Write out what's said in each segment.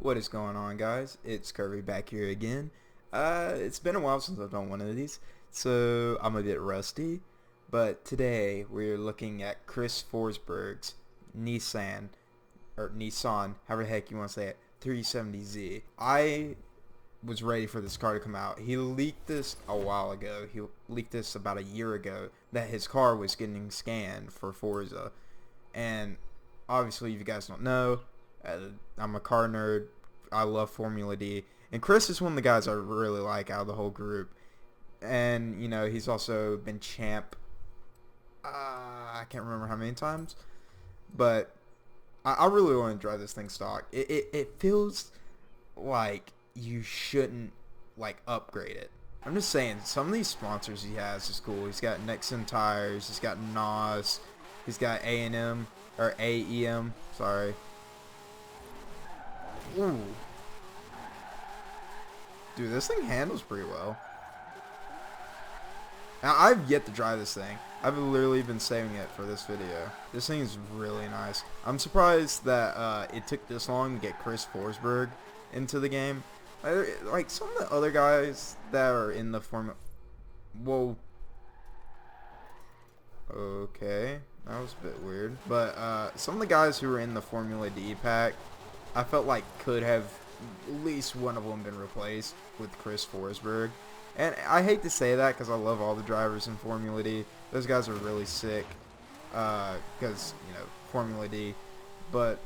What is going on, guys? It's Kirby back here again. It's been a while since I've done one of these, so I'm a bit rusty. But today we're looking at Chris Forsberg's Nissan, however the heck you want to say it, 370Z. I was ready for this car to come out. He leaked this a while ago. He leaked this about a year ago that his car was getting scanned for Forza. And obviously, if you guys don't know, I'm a car nerd. I love Formula D. And Chris is one of the guys I really like out of the whole group. And, you know, he's also been champ, I can't remember how many times. But I really want to drive this thing stock. It feels like you shouldn't, like, upgrade it. I'm just saying, some of these sponsors he has is cool. He's got Nixon Tires. He's got NOS. He's got A&M, or AEM, sorry. Ooh. Dude, this thing handles pretty well. Now, I've yet to drive this thing. I've literally been saving it for this video. This thing is really nice. I'm surprised that it took this long to get Chris Forsberg into the game. Like, some of the other guys that are in the Formula... Whoa. Okay. That was a bit weird. But some of the guys who were in the Formula D pack, I felt like could have at least one of them been replaced with Chris Forsberg. And I hate to say that because I love all the drivers in Formula D. Those guys are really sick because, you know, Formula D. But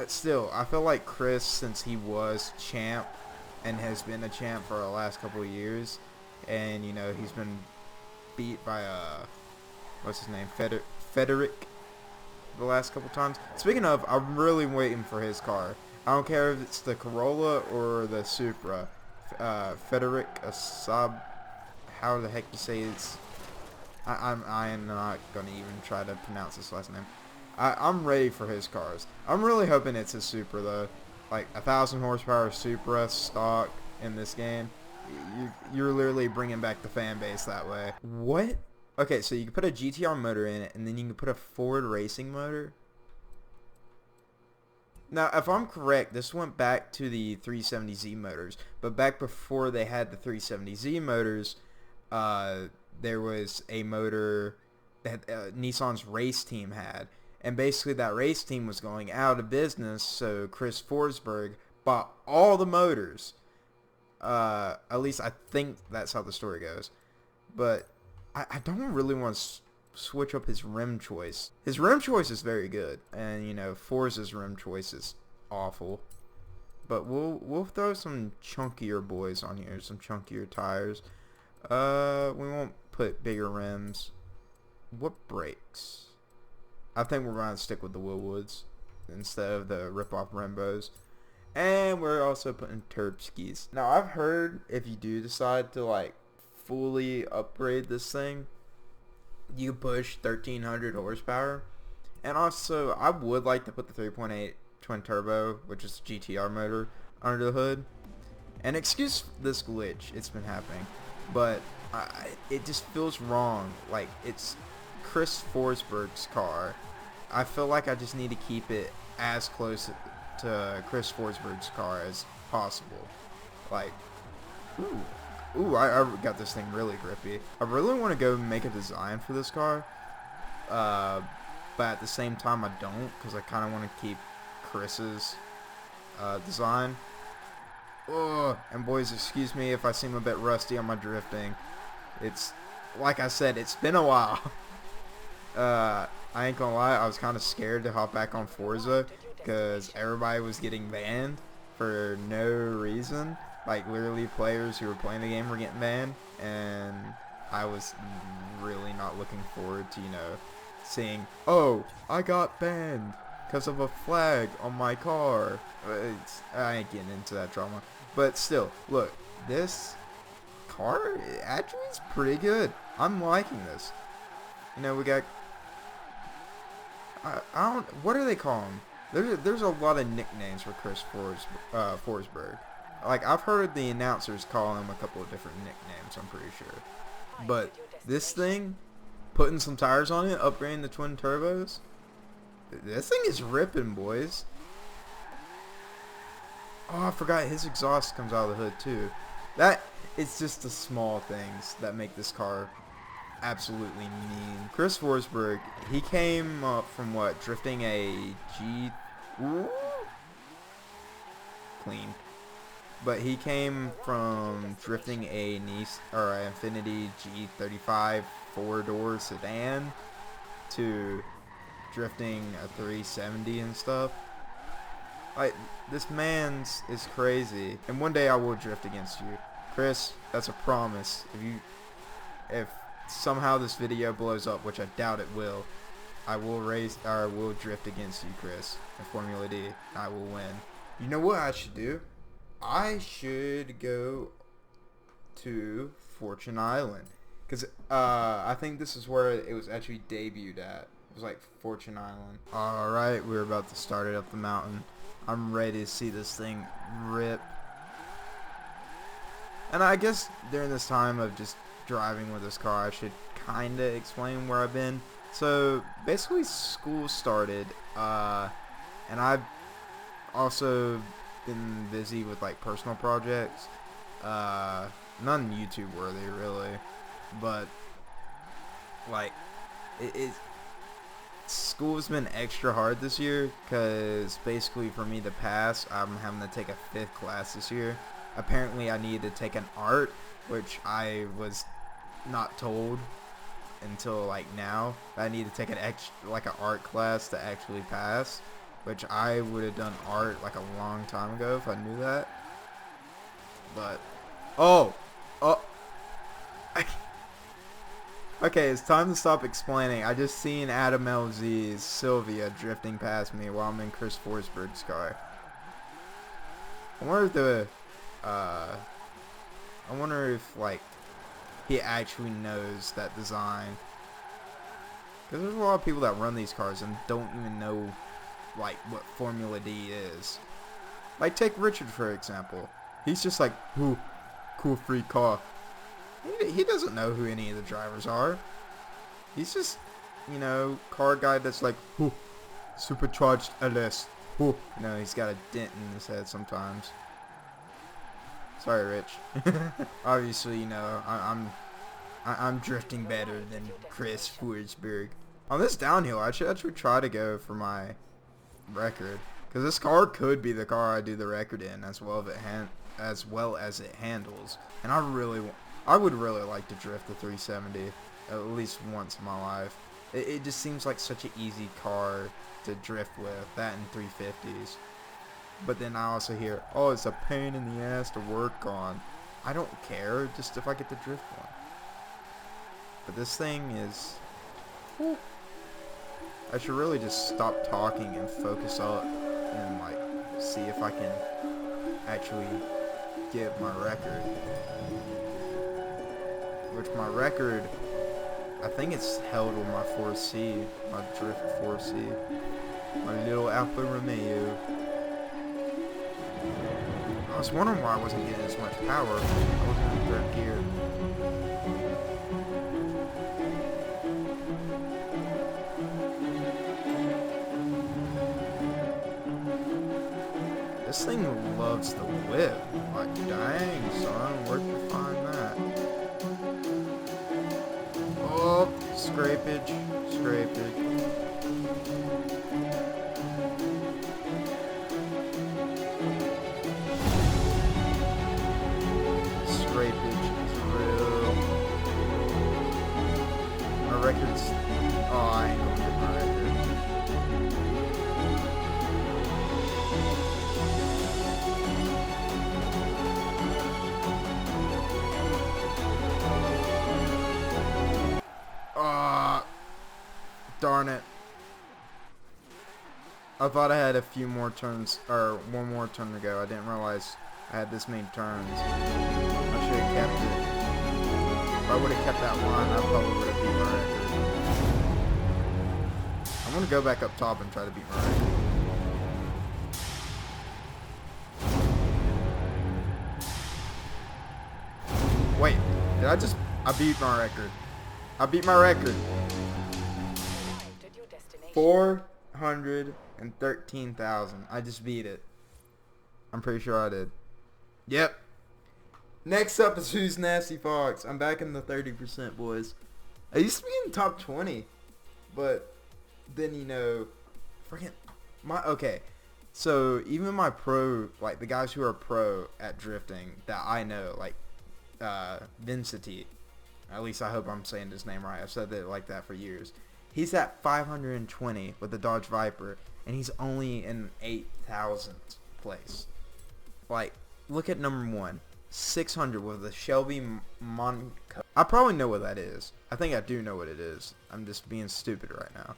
still, I feel like Chris, since he was champ and has been a champ for the last couple of years, and, you know, he's been beat by, what's his name, Federic the last couple times. Speaking of, I'm really waiting for his car. I don't care if it's the Corolla or the Supra. Federic Asab, how the heck you say it's... I am not going to even try to pronounce this last name. I'm ready for his cars. I'm really hoping it's a Supra, though. Like, 1,000 horsepower Supra stock in this game. You're literally bringing back the fan base that way. What? Okay, so you can put a GTR motor in it, and then you can put a Ford racing motor. Now, if I'm correct, this went back to the 370Z motors. But back before they had the 370Z motors, there was a motor that Nissan's race team had. And basically that race team was going out of business, so Chris Forsberg bought all the motors. At least I think that's how the story goes. But I don't really want to switch up his rim choice. His rim choice is very good, and you know Forza's rim choice is awful. But we'll throw some chunkier boys on here, some chunkier tires. We won't put bigger rims. What brakes? I think we're gonna stick with the Willwoods instead of the rip-off Brembos. And we're also putting Terpskis. Now I've heard if you do decide to like fully upgrade this thing, you push 1,300 horsepower. And also, I would like to put the 3.8 twin turbo, which is the GTR motor, under the hood. And excuse this glitch, it's been happening, but it just feels wrong. Like, it's Chris Forsberg's car. I feel like I just need to keep it as close to Chris Forsberg's car as possible. Like, ooh, I got this thing really grippy. I really want to go make a design for this car, but at the same time I don't, because I kind of want to keep Chris's design. Ugh. And boys, excuse me if I seem a bit rusty on my drifting. It's, like I said, it's been a while. I ain't gonna lie, I was kind of scared to hop back on Forza, because everybody was getting banned for no reason. Like, literally players who were playing the game were getting banned, and I was really not looking forward to, you know, seeing, oh, I got banned because of a flag on my car. I ain't getting into that drama. But still, look, this car actually is pretty good. I'm liking this. You know, we got, I don't, what do they call him? There's a lot of nicknames for Chris Forsberg. Like, I've heard the announcers call him a couple of different nicknames, I'm pretty sure. But this thing, putting some tires on it, upgrading the twin turbos, this thing is ripping, boys. Oh, I forgot his exhaust comes out of the hood too. That it's just the small things that make this car absolutely mean. Chris Forsberg, he came up from what? Drifting a G... Ooh, clean. But he came from drifting a Infiniti G35 four-door sedan to drifting a 370 and stuff. Like, this man's is crazy. And one day I will drift against you. Chris, that's a promise. If somehow this video blows up, which I doubt it will, I will drift against you, Chris, in Formula D. I will win. You know what I should do? I should go to Fortune Island. Because I think this is where it was actually debuted at. It was like Fortune Island. Alright, we're about to start it up the mountain. I'm ready to see this thing rip. And I guess during this time of just driving with this car, I should kind of explain where I've been. So basically school started, and I've also been busy with like personal projects, none YouTube worthy really, but like school's been extra hard this year because basically for me to pass, I'm having to take a 5th class this year. Apparently I needed to take an art, which I was not told until like now. I need to take an art class to actually pass, which I would have done art like a long time ago if I knew that. But okay, it's time to stop explaining. I just seen Adam LZ's Sylvia drifting past me while I'm in Chris Forsberg's car. I wonder if like he actually knows that design, because there's a lot of people that run these cars and don't even know like what Formula D is. Like take Richard for example. He's just like, ooh, cool free car. He doesn't know who any of the drivers are. He's just, you know, car guy that's like, ooh, supercharged LS. Ooh. You know, he's got a dent in his head sometimes. Sorry, Rich. Obviously, you know, I'm drifting better than Chris Forsberg. On this downhill, I should actually try to go for my record, because this car could be the car I do the record in, as well as it handles. And I would really like to drift the 370 at least once in my life. It just seems like such an easy car to drift with, that and 350s. But then I also hear, oh, it's a pain in the ass to work on. I don't care, just if I get to drift one. But this thing is... Whew. I should really just stop talking and focus up and like see if I can actually get my record. Which my record, I think it's held with my 4C, my drift 4C. My little Alfa Romeo. I was wondering why I wasn't getting as much power. I wasn't in 3rd gear. This thing loves the whip. Like, dang, son, where'd you find that? Oh, scrapage. Records. Oh, I ain't gonna get my record. Darn it. I thought I had a few more turns, or one more turn to go. I didn't realize I had this many turns. I should have kept it. If I would have kept that line, I probably would have beat my record. I'm going to go back up top and try to beat my record. Wait, I beat my record. I beat my record. 413,000. I just beat it. I'm pretty sure I did. Yep. Next up is Who's Nasty Fox. I'm back in the 30%, boys. I used to be in top 20, but then, you know, okay. So even my pro, like the guys who are pro at drifting that I know, like Vincity, at least I hope I'm saying his name right. I've said it like that for years. He's at 520 with the Dodge Viper, and he's only in 8,000th place. Like, look at number 1, 600 with the Shelby Monaco. I probably know what that is. I think I do know what it is. I'm just being stupid right now.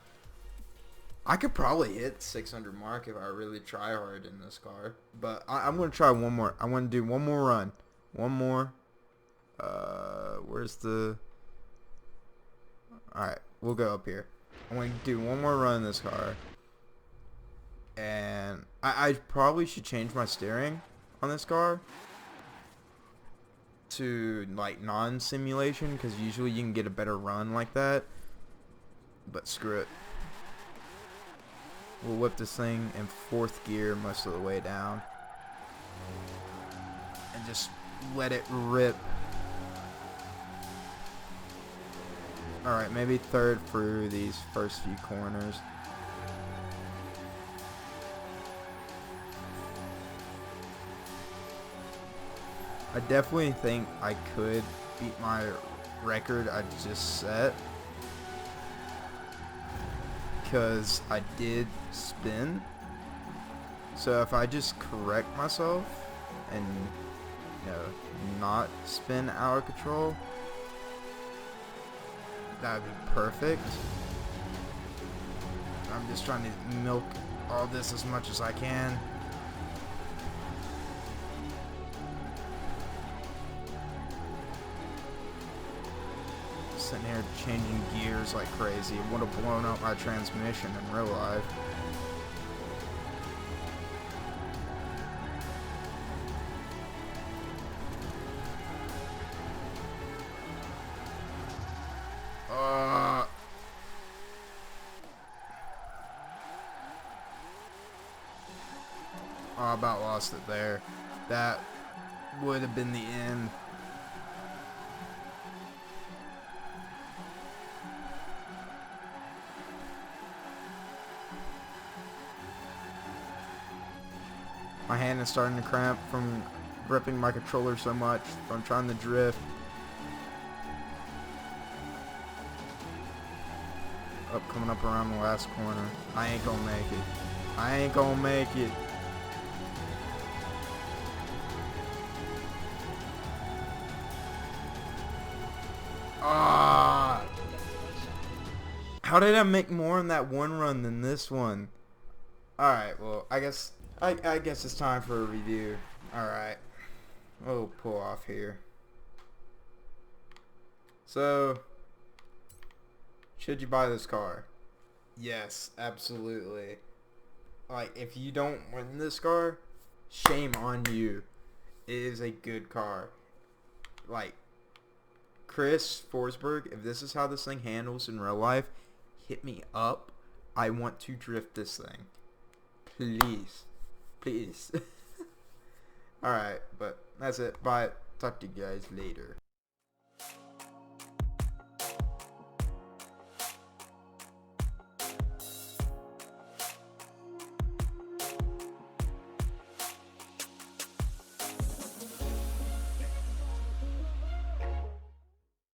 I could probably hit 600 mark if I really try hard in this car. But I'm going to try one more. I want to do one more run. One more. Where's the... Alright, we'll go up here. I'm going to do one more run in this car. And I probably should change my steering on this car to like non-simulation, because usually you can get a better run like that. But screw it. We'll whip this thing in 4th gear most of the way down and just let it rip. Alright, maybe 3rd for these first few corners. I definitely think I could beat my record I just set, because I did spin. So if I just correct myself and, you know, not spin out of control, that would be perfect. I'm just trying to milk all this as much as I can. Sitting here changing gears like crazy. It would have blown up my transmission in real life. I about lost it there. That would have been the end. My hand is starting to cramp from gripping my controller so much from trying to drift. Coming up around the last corner. I ain't gonna make it. I ain't gonna make it. Ah! How did I make more in that one run than this one? Alright, well, I guess it's time for a review. Alright. We'll pull off here. So, should you buy this car? Yes, absolutely. Like, if you don't win this car, shame on you. It is a good car. Like, Chris Forsberg, if this is how this thing handles in real life, hit me up. I want to drift this thing. Please. Please. Alright, but that's it. Bye. Talk to you guys later.